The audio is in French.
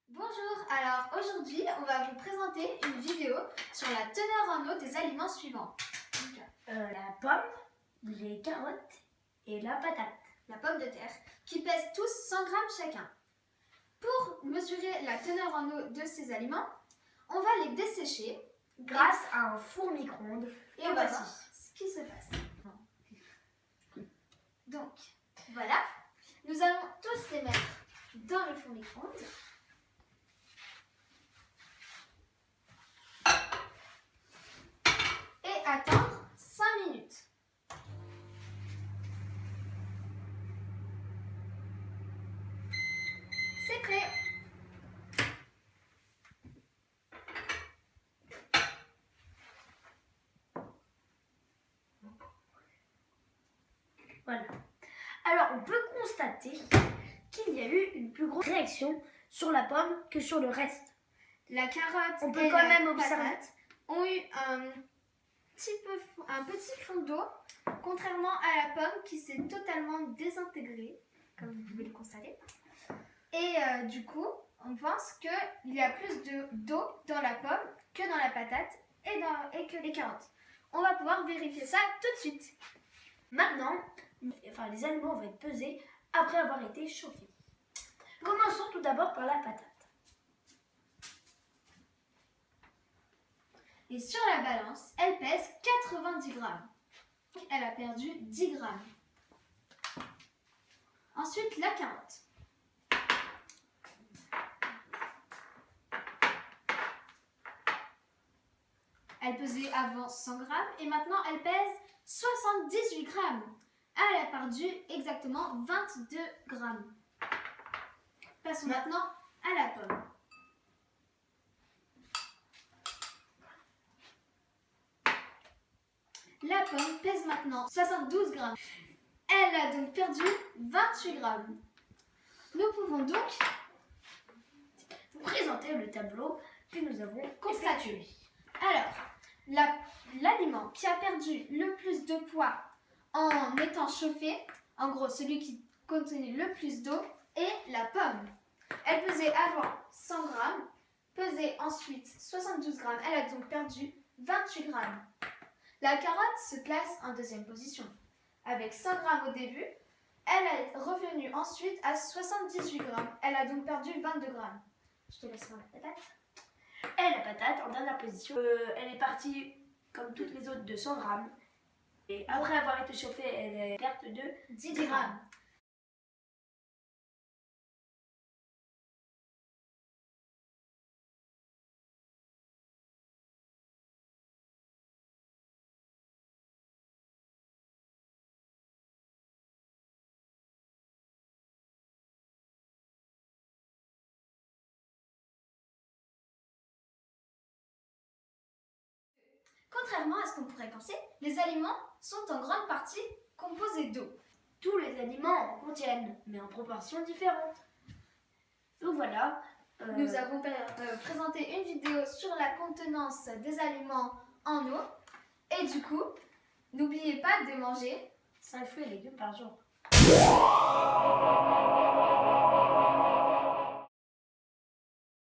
Bonjour, alors aujourd'hui on va vous présenter une vidéo sur la teneur en eau des aliments suivants. La pomme, les carottes et la patate. La pomme de terre, qui pèsent tous 100 grammes chacun. Pour mesurer la teneur en eau de ces aliments, on va les dessécher Grâce à un four micro-ondes. et on va voir ce qui se passe. Donc, voilà, nous allons tous les mettre dans le four micro-ondes. Et attendre 5 minutes. C'est prêt. Voilà. Alors, on peut constater qu'il y a eu une plus grosse réaction sur la pomme que sur le reste. La carotte On peut et quand la même observer. patate ont eu un petit fond d'eau, contrairement à la pomme qui s'est totalement désintégrée, comme vous pouvez le constater. Et du coup, on pense qu'il y a plus d'eau dans la pomme que dans la patate et que les carottes. On va pouvoir vérifier ça tout de suite. Maintenant, les aliments vont être pesés après avoir été chauffés. Commençons tout d'abord par la patate. Et sur la balance, elle pèse 90 grammes. Elle a perdu 10 grammes. Ensuite, la carotte. Elle pesait avant 100 grammes et maintenant elle pèse 78 grammes. Elle a perdu exactement 22 grammes. Passons maintenant à la pomme. La pomme pèse maintenant 72 grammes. Elle a donc perdu 28 grammes. Nous pouvons donc Vous présentez le tableau que nous avons constater. Alors, l'aliment qui a perdu le plus de poids en étant chauffé, en gros celui qui contenait le plus d'eau, est la pomme. Elle pesait avant 100 grammes, pesait ensuite 72 grammes. Elle a donc perdu 28 grammes. La carotte se place en deuxième position. Avec 100 grammes au début, elle est revenue ensuite à 78 grammes. Elle a donc perdu 22 grammes. Je te laisse voir la patate. Et la patate en dernière position. Elle est partie, comme toutes les autres, de 100 grammes. Et après avoir été chauffée, elle est perte de 10 grammes. Contrairement à ce qu'on pourrait penser, les aliments sont en grande partie composés d'eau. Tous les aliments en contiennent, mais en proportions différentes. Donc voilà. Nous avons présenté une vidéo sur la contenance des aliments en eau. Et du coup, n'oubliez pas de manger 5 fruits et légumes par jour.